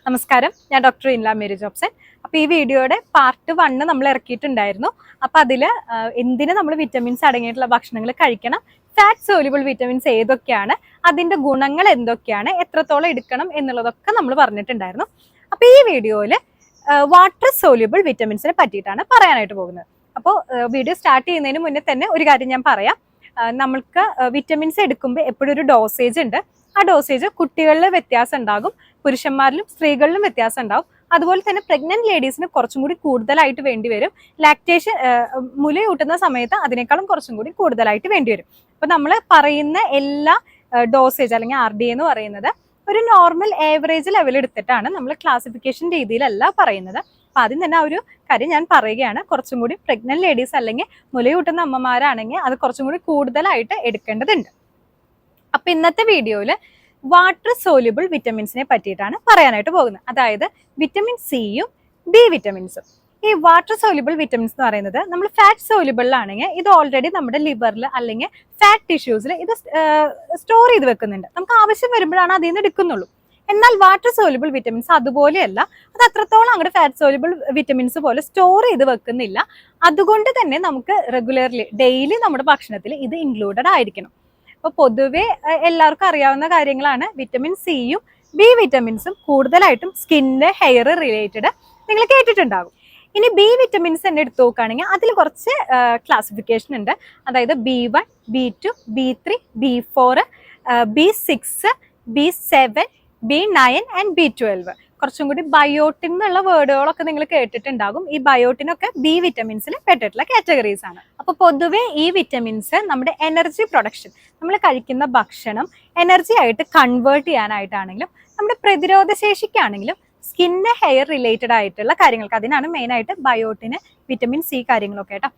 നമസ്കാരം, ഞാൻ doctor ഇൻല Mary Jobson. അപ്പോൾ ഈ വീഡിയോയുടെ പാർട്ട് 1 നമ്മൾ ഇറക്കിയിട്ടുണ്ടായിരുന്നു. അപ്പോൾ അതിൽ എന്തിന് നമ്മൾ വിറ്റമിൻസ് അടങ്ങിയിട്ടുള്ള ഭക്ഷണങ്ങൾ കഴിക്കണം, ഫാറ്റ് സോല്യൂബിൾ വിറ്റമിൻസ് ഏതൊക്കെയാണ്, അതിന്റെ ഗുണങ്ങൾ എന്തൊക്കെയാണ്, എത്രത്തോളം എടുക്കണം എന്നുള്ളതൊക്കെ നമ്മൾ പറഞ്ഞിട്ടുണ്ടായിരുന്നു. അപ്പോൾ ഈ വീഡിയോയിൽ വാട്ടർ സോല്യൂബിൾ വിറ്റമിൻസിനെ പറ്റിയിട്ടാണ് പറയാനായിട്ട് പോകുന്നത്. അപ്പോൾ വീഡിയോ സ്റ്റാർട്ട് ചെയ്യുന്നതിന് മുന്നേ തന്നെ ഒരു കാര്യം ഞാൻ പറയാം. നമ്മൾക്ക് വിറ്റമിൻസ് എടുക്കുമ്പോൾ എപ്പോഴും ഒരു ഡോസേജ് ഉണ്ട്. ആ ഡോസേജ് കുട്ടികളിൽ വ്യത്യാസം ഉണ്ടാകും, പുരുഷന്മാരിലും സ്ത്രീകളിലും വ്യത്യാസം ഉണ്ടാവും. അതുപോലെ തന്നെ പ്രഗ്നന്റ് ലേഡീസിന് കുറച്ചും കൂടി കൂടുതലായിട്ട് വേണ്ടി വരും. ലാക്ടേഷൻ മുലയൂട്ടുന്ന സമയത്ത് അതിനേക്കാളും കുറച്ചും കൂടി കൂടുതലായിട്ട് വേണ്ടി വരും. അപ്പൊ നമ്മൾ പറയുന്ന എല്ലാ ഡോസേജ് അല്ലെങ്കിൽ RDA എന്ന് പറയുന്നത് ഒരു നോർമൽ ഏവറേജ് ലെവൽ എടുത്തിട്ടാണ് നമ്മൾ ക്ലാസിഫിക്കേഷൻ രീതിയിലല്ല പറയുന്നത്. അപ്പൊ ആദ്യം തന്നെ ആ ഒരു കാര്യം ഞാൻ പറയുകയാണ്. കുറച്ചും കൂടി പ്രഗ്നന്റ് ലേഡീസ് അല്ലെങ്കിൽ മുലയൂട്ടുന്ന അമ്മമാരാണെങ്കിൽ അത് കുറച്ചും കൂടി കൂടുതലായിട്ട് എടുക്കേണ്ടതുണ്ട്. അപ്പൊ ഇന്നത്തെ വീഡിയോയിൽ വാട്ടർ സോല്യൂബിൾ വിറ്റമിൻസിനെ പറ്റിയിട്ടാണ് പറയാനായിട്ട് പോകുന്നത്. അതായത് വിറ്റമിൻ സിയും ബി വിറ്റമിൻസും. ഈ വാട്ടർ സോല്യൂബിൾ വിറ്റമിൻസ് എന്ന് പറയുന്നത് നമ്മൾ ഫാറ്റ് സോല്യൂബിളിലാണെങ്കിൽ ഇത് ഓൾറെഡി നമ്മുടെ ലിവറിൽ അല്ലെങ്കിൽ ഫാറ്റ് ടിഷ്യൂസിൽ ഇത് സ്റ്റോർ ചെയ്ത് വെക്കുന്നുണ്ട്. നമുക്ക് ആവശ്യം വരുമ്പോഴാണ് അതിൽ നിന്ന് എടുക്കുന്നുള്ളൂ. എന്നാൽ വാട്ടർ സോല്യൂബിൾ വിറ്റമിൻസ് അതുപോലെയല്ല. അത് അത്രത്തോളം അങ്ങോട്ട് ഫാറ്റ് സോല്യൂബിൾ വിറ്റമിൻസ് പോലെ സ്റ്റോർ ചെയ്ത് വെക്കുന്നില്ല. അതുകൊണ്ട് തന്നെ നമുക്ക് റെഗുലർലി ഡെയിലി നമ്മുടെ ഭക്ഷണത്തിൽ ഇത് ഇൻക്ലൂഡഡ് ആയിരിക്കണം. അപ്പോൾ പൊതുവെ എല്ലാവർക്കും അറിയാവുന്ന കാര്യങ്ങളാണ്. വിറ്റമിൻ സിയും ബി വിറ്റമിൻസും കൂടുതലായിട്ടും സ്കിന്ന്, ഹെയർ റിലേറ്റഡ് നിങ്ങൾ കേട്ടിട്ടുണ്ടാകും. ഇനി ബി വിറ്റമിൻസ് തന്നെ എടുത്തു നോക്കുകയാണെങ്കിൽ അതിൽ കുറച്ച് ക്ലാസിഫിക്കേഷൻ ഉണ്ട്. അതായത് B1, B2, B3, B4, B6, B7, B9 and B12. കുറച്ചും കൂടി ബയോട്ടിൻ എന്നുള്ള വേർഡുകളൊക്കെ നിങ്ങൾ കേട്ടിട്ടുണ്ടാകും. ഈ ബയോട്ടിനൊക്കെ ബി വിറ്റമിൻസിൽ പെട്ടിട്ടുള്ള കാറ്റഗറീസ് ആണ്. അപ്പൊ പൊതുവെ ഈ വിറ്റമിൻസ് നമ്മുടെ എനർജി പ്രൊഡക്ഷൻ, നമ്മൾ കഴിക്കുന്ന ഭക്ഷണം എനർജി ആയിട്ട് കൺവേർട്ട് ചെയ്യാനായിട്ടാണെങ്കിലും നമ്മുടെ പ്രതിരോധ ശേഷിക്കാണെങ്കിലും സ്കിന്ന്, ഹെയർ റിലേറ്റഡ് ആയിട്ടുള്ള കാര്യങ്ങൾക്ക്, അതിനാണ് മെയിൻ ആയിട്ട് ബയോട്ടിന്, വിറ്റമിൻ സി കാര്യങ്ങളൊക്കെ കേട്ടോ.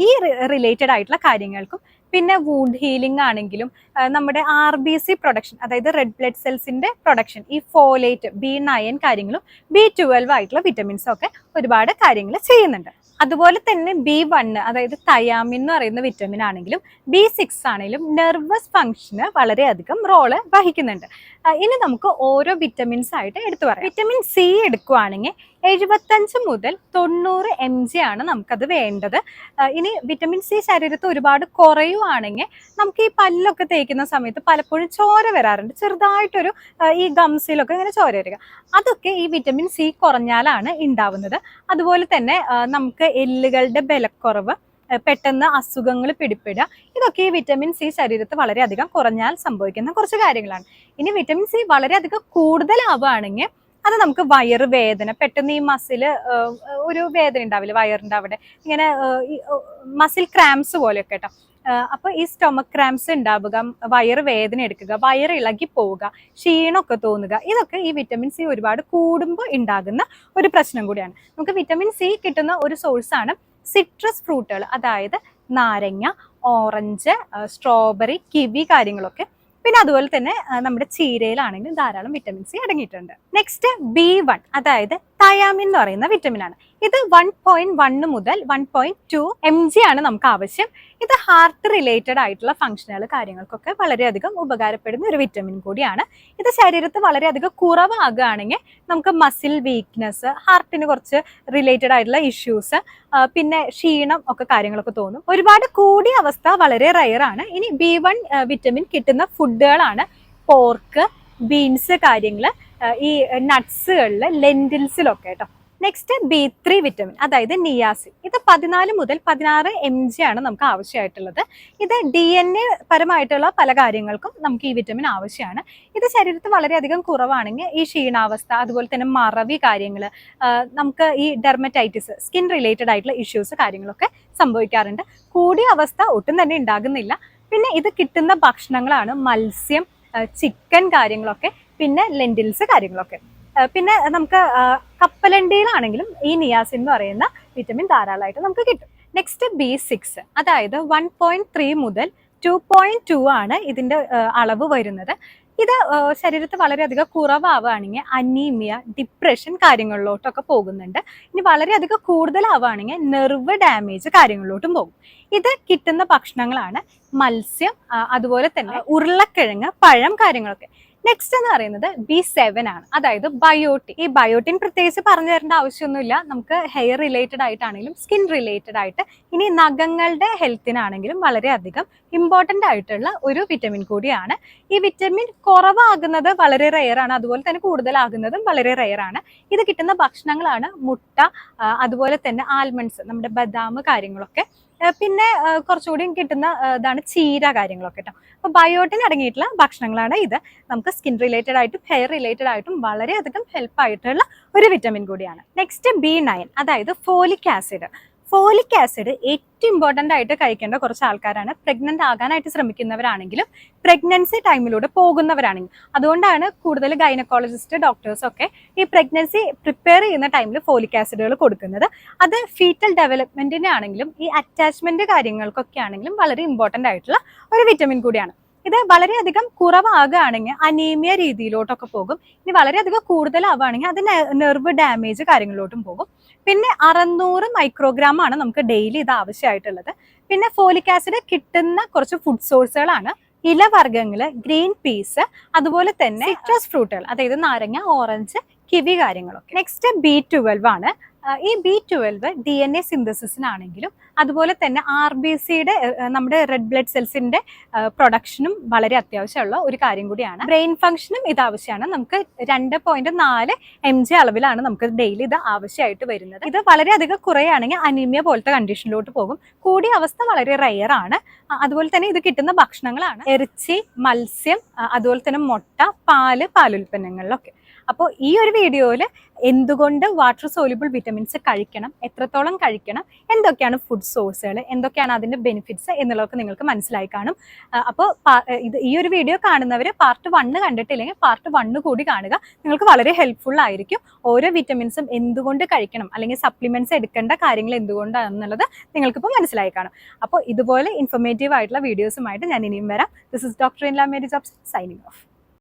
ഈ റിലേറ്റഡ് ആയിട്ടുള്ള കാര്യങ്ങൾക്കും പിന്നെ വൂണ്ട് ഹീലിംഗ് ആണെങ്കിലും നമ്മുടെ RBC പ്രൊഡക്ഷൻ, അതായത് റെഡ് ബ്ലഡ് സെൽസിന്റെ പ്രൊഡക്ഷൻ, ഈ ഫോലേറ്റ്, B9 കാര്യങ്ങളും B12 ആയിട്ടുള്ള വിറ്റമിൻസും ഒക്കെ ഒരുപാട് കാര്യങ്ങൾ ചെയ്യുന്നുണ്ട്. അതുപോലെ തന്നെ B1, അതായത് തയാമിൻ എന്ന് പറയുന്ന വിറ്റമിൻ ആണെങ്കിലും B6 ആണെങ്കിലും നെർവസ് ഫംഗ്ഷന് വളരെയധികം റോള് വഹിക്കുന്നുണ്ട്. ഇനി നമുക്ക് ഓരോ വിറ്റമിൻസ് ആയിട്ട് എടുത്തു പറയാം. വിറ്റമിൻ സി എടുക്കുകയാണെങ്കിൽ 75 മുതൽ 90 mg ആണ് നമുക്കത് വേണ്ടത്. ഇനി വിറ്റമിൻ സി ശരീരത്തിൽ ഒരുപാട് കുറയുവാണെങ്കിൽ നമുക്ക് ഈ പല്ലൊക്കെ തേക്കുന്ന സമയത്ത് പലപ്പോഴും ചോര വരാറുണ്ട്. ചെറുതായിട്ടൊരു ഈ ഗംസിലൊക്കെ ഇങ്ങനെ ചോര വരിക, അതൊക്കെ ഈ വിറ്റമിൻ സി കുറഞ്ഞാലാണ് ഉണ്ടാവുന്നത്. അതുപോലെ തന്നെ നമുക്ക് എല്ലുകളുടെ ബലക്കുറവ്, പെട്ടെന്ന് അസുഖങ്ങൾ പിടിപ്പെടുക, ഇതൊക്കെ ഈ വിറ്റമിൻ സി ശരീരത്തിൽ വളരെയധികം കുറഞ്ഞാൽ സംഭവിക്കുന്ന കുറച്ച് കാര്യങ്ങളാണ്. ഇനി വിറ്റമിൻ സി വളരെയധികം കൂടുതലാവുകയാണെങ്കിൽ അത് നമുക്ക് വയറ് വേദന, പെട്ടെന്ന് ഈ മസില് ഒരു വേദന ഉണ്ടാവില്ല വയറിൻ്റെ അവിടെ, ഇങ്ങനെ മസിൽ ക്രാംസ് പോലെയൊക്കെ കേട്ടോ. അപ്പൊ ഈ സ്റ്റൊമക് ക്രാംസ് ഉണ്ടാവുക, വയറ് വേദന എടുക്കുക, വയറ് ഇളകി പോവുക, ക്ഷീണമൊക്കെ തോന്നുക, ഇതൊക്കെ ഈ വിറ്റമിൻ സി ഒരുപാട് കൂടുമ്പോൾ ഉണ്ടാകുന്ന ഒരു പ്രശ്നം കൂടിയാണ്. നമുക്ക് വിറ്റമിൻ സി കിട്ടുന്ന ഒരു സോഴ്സാണ് സിട്രസ് ഫ്രൂട്ടുകൾ, അതായത് നാരങ്ങ, ഓറഞ്ച്, സ്ട്രോബെറി, കിവി കാര്യങ്ങളൊക്കെ. പിന്നെ അതുപോലെ തന്നെ നമ്മുടെ ചീരയിലാണെങ്കിൽ ധാരാളം വിറ്റമിൻ സി അടങ്ങിയിട്ടുണ്ട്. നെക്സ്റ്റ് B1, അതായത് തയാമിൻ എന്ന് പറയുന്ന വിറ്റമിൻ ആണ്. ഇത് 1.1 മുതൽ 1.2 mg ആണ് നമുക്ക് ആവശ്യം. ഇത് ഹാർട്ട് റിലേറ്റഡ് ആയിട്ടുള്ള ഫംഗ്ഷനുകൾ കാര്യങ്ങൾക്കൊക്കെ വളരെയധികം ഉപകാരപ്പെടുന്ന ഒരു വിറ്റമിൻ കൂടിയാണ്. ഇത് ശരീരത്തിൽ വളരെയധികം കുറവാകുകയാണെങ്കിൽ നമുക്ക് മസിൽ വീക്ക്നെസ്, ഹാർട്ടിന് കുറച്ച് റിലേറ്റഡ് ആയിട്ടുള്ള ഇഷ്യൂസ്, പിന്നെ ക്ഷീണം ഒക്കെ കാര്യങ്ങളൊക്കെ തോന്നും. ഒരുപാട് കൂടിയ അവസ്ഥ വളരെ റയർ ആണ്. ഇനി B1 വിറ്റമിൻ കിട്ടുന്ന ഫുഡുകളാണ് പോർക്ക്, ബീൻസ് കാര്യങ്ങൾ, ഈ നട്ട്സുകളിൽ, ലെൻറ്റിൽസിലൊക്കെ കേട്ടോ. നെക്സ്റ്റ് B3 വിറ്റമിൻ, അതായത് നിയാസിൻ. ഇത് 14 മുതൽ 16 mg ആണ് നമുക്ക് ആവശ്യമായിട്ടുള്ളത്. ഇത് DNA പരമായിട്ടുള്ള പല കാര്യങ്ങൾക്കും നമുക്ക് ഈ വിറ്റമിൻ ആവശ്യമാണ്. ഇത് ശരീരത്തിൽ വളരെയധികം കുറവാണെങ്കിൽ ഈ ക്ഷീണാവസ്ഥ, അതുപോലെ തന്നെ മറവി കാര്യങ്ങൾ, നമുക്ക് ഈ ഡെർമറ്റൈറ്റിസ്, സ്കിൻ റിലേറ്റഡ് ആയിട്ടുള്ള ഇഷ്യൂസ് കാര്യങ്ങളൊക്കെ സംഭവിക്കാറുണ്ട്. കൂടിയ അവസ്ഥ ഒട്ടും തന്നെ ഉണ്ടാകുന്നില്ല. പിന്നെ ഇത് കിട്ടുന്ന ഭക്ഷണങ്ങളാണ് മത്സ്യം, ചിക്കൻ കാര്യങ്ങളൊക്കെ, പിന്നെ ലെൻറ്റിൽസ് കാര്യങ്ങളൊക്കെ. പിന്നെ നമുക്ക് കപ്പലണ്ടിയിലാണെങ്കിലും ഈ നിയാസിൻ എന്ന് പറയുന്ന വിറ്റമിൻ ധാരാളമായിട്ട് നമുക്ക് കിട്ടും. നെക്സ്റ്റ് B6, അതായത് 1.3 മുതൽ 2.2 ആണ് ഇതിന്റെ അളവ് വരുന്നത്. ഇത് ശരീരത്തിൽ വളരെയധികം കുറവാവുകയാണെങ്കിൽ അനീമിയ, ഡിപ്രഷൻ കാര്യങ്ങളിലോട്ടൊക്കെ പോകുന്നുണ്ട്. ഇനി വളരെയധികം കൂടുതലാവുകയാണെങ്കിൽ നെർവ് ഡാമേജ് കാര്യങ്ങളിലോട്ടും പോകും. ഇത് കിട്ടുന്ന ഭക്ഷണങ്ങളാണ് മത്സ്യം, അതുപോലെ തന്നെ ഉരുളക്കിഴങ്ങ്, പഴം കാര്യങ്ങളൊക്കെ. നെക്സ്റ്റ് എന്ന് പറയുന്നത് B7 ആണ്, അതായത് ബയോട്ടിൻ. ഈ ബയോട്ടിൻ പ്രത്യേകിച്ച് പറഞ്ഞു തരേണ്ട ആവശ്യമൊന്നുമില്ല. നമുക്ക് ഹെയർ റിലേറ്റഡ് ആയിട്ടാണെങ്കിലും സ്കിൻ റിലേറ്റഡ് ആയിട്ട് ഇനി നഖങ്ങളുടെ ഹെൽത്തിനാണെങ്കിലും വളരെയധികം ഇമ്പോർട്ടൻ്റ് ആയിട്ടുള്ള ഒരു വിറ്റമിൻ കൂടിയാണ്. ഈ വിറ്റമിൻ കുറവാകുന്നത് വളരെ റെയർ ആണ്, അതുപോലെ തന്നെ കൂടുതലാകുന്നതും വളരെ റെയർ ആണ്. ഇത് കിട്ടുന്ന ഭക്ഷണങ്ങളാണ് മുട്ട, അതുപോലെ തന്നെ ആൽമണ്ട്സ്, നമ്മുടെ ബദാം കാര്യങ്ങളൊക്കെ. പിന്നെ കുറച്ചുകൂടി കിട്ടുന്ന ഇതാണ് ചീര കാര്യങ്ങളൊക്കെ കേട്ടോ. അപ്പോൾ ബയോട്ടിൻ അടങ്ങിയിട്ടുള്ള ഭക്ഷണങ്ങളാണ് ഇത്. നമുക്ക് സ്കിൻ റിലേറ്റഡ് ആയിട്ടും ഹെയർ റിലേറ്റഡ് ആയിട്ടും വളരെയധികം ഹെൽപ്പ് ആയിട്ടുള്ള ഒരു വിറ്റമിൻ കൂടിയാണ്. നെക്സ്റ്റ് B9, അതായത് ഫോലിക് ആസിഡ്. ഫോലിക് ആസിഡ് ഏറ്റവും ഇമ്പോർട്ടൻ്റ് ആയിട്ട് കഴിക്കേണ്ട കുറച്ച് ആൾക്കാരാണ് പ്രഗ്നന്റ് ആകാനായിട്ട് ശ്രമിക്കുന്നവരാണെങ്കിലും പ്രഗ്നൻസി ടൈമിലൂടെ പോകുന്നവരാണെങ്കിലും. അതുകൊണ്ടാണ് കൂടുതൽ ഗൈനക്കോളജിസ്റ്റ് ഡോക്ടേഴ്സൊക്കെ ഈ പ്രഗ്നൻസി പ്രിപ്പയർ ചെയ്യുന്ന ടൈമിൽ ഫോലിക് ആസിഡുകൾ കൊടുക്കുന്നത്. അത് ഫീറ്റൽ ഡെവലപ്മെന്റിനെ ആണെങ്കിലും ഈ അറ്റാച്ച്മെന്റ് കാര്യങ്ങൾക്കൊക്കെ ആണെങ്കിലും വളരെ ഇമ്പോർട്ടൻ്റ് ആയിട്ടുള്ള ഒരു വിറ്റമിൻ കൂടിയാണ്. ഇത് വളരെയധികം കുറവാകുകയാണെങ്കിൽ അനീമിയ രീതിയിലോട്ടൊക്കെ പോകും. ഇനി വളരെയധികം കൂടുതലാവുകയാണെങ്കിൽ അത് നെർവ് ഡാമേജ് കാര്യങ്ങളിലോട്ടും പോകും. പിന്നെ 600 മൈക്രോഗ്രാം ആണ് നമുക്ക് ഡെയിലി ഇത് ആവശ്യമായിട്ടുള്ളത്. പിന്നെ ഫോലിക് ആസിഡ് കിട്ടുന്ന കുറച്ച് ഫുഡ് സോഴ്സുകളാണ് ഇലവർഗ്ഗങ്ങള്, ഗ്രീൻ പീസ്, അതുപോലെ തന്നെ സിട്രസ് ഫ്രൂട്ടുകൾ, അതായത് നാരങ്ങ, ഓറഞ്ച്, കിവി കാര്യങ്ങളൊക്കെ. നെക്സ്റ്റ് B12 ആണ്. ഈ B12 DNA സിന്തസിസിനാണെങ്കിലും അതുപോലെ തന്നെ RBCയുടെ നമ്മുടെ റെഡ് ബ്ലഡ് സെൽസിന്റെ പ്രൊഡക്ഷനും വളരെ അത്യാവശ്യമുള്ള ഒരു കാര്യം കൂടിയാണ്. ബ്രെയിൻ ഫംഗ്ഷനും ഇത് ആവശ്യമാണ്. നമുക്ക് 2.4 mg അളവിലാണ് നമുക്ക് ഡെയിലി ഇത് ആവശ്യമായിട്ട് വരുന്നത്. ഇത് വളരെയധികം കുറയാണെങ്കിൽ അനീമിയ പോലത്തെ കണ്ടീഷനിലോട്ട് പോകും. കൂടിയ അവസ്ഥ വളരെ റെയർ ആണ്. അതുപോലെ തന്നെ ഇത് കിട്ടുന്ന ഭക്ഷണങ്ങളാണ് ഇറച്ചി, മത്സ്യം, അതുപോലെ തന്നെ മുട്ട, പാലുൽപ്പന്നങ്ങളിലൊക്കെ. അപ്പോൾ ഈ ഒരു വീഡിയോയിൽ എന്തുകൊണ്ട് വാട്ടർ സോല്യൂബിൾ വിറ്റമിൻസ് കഴിക്കണം, എത്രത്തോളം കഴിക്കണം, എന്തൊക്കെയാണ് ഫുഡ് സോഴ്സുകൾ, എന്തൊക്കെയാണ് അതിൻ്റെ ബെനിഫിറ്റ്സ് എന്നുള്ളതൊക്കെ നിങ്ങൾക്ക് മനസ്സിലായി കാണും. അപ്പോൾ ഈ ഒരു വീഡിയോ കാണുന്നവർ പാർട്ട് 1 കണ്ടിട്ടില്ലെങ്കിൽ പാർട്ട് 1 കൂടി കാണുക. നിങ്ങൾക്ക് വളരെ ഹെൽപ്ഫുൾ ആയിരിക്കും. ഓരോ വിറ്റമിൻസും എന്തുകൊണ്ട് കഴിക്കണം, അല്ലെങ്കിൽ സപ്ലിമെന്റ്സ് എടുക്കേണ്ട കാര്യങ്ങൾ എന്തുകൊണ്ടാണെന്നുള്ളത് നിങ്ങൾക്കിപ്പോൾ മനസ്സിലായി കാണും. അപ്പോൾ ഇതുപോലെ ഇൻഫോർമേറ്റീവ് ആയിട്ടുള്ള വീഡിയോസുമായിട്ട് ഞാൻ ഇനിയും വരാം. ദിസ് ഇസ് ഡോക്ടർ ഇൻ ലാ മേരി ജോബ്സ് സൈനിങ് ഓഫ്.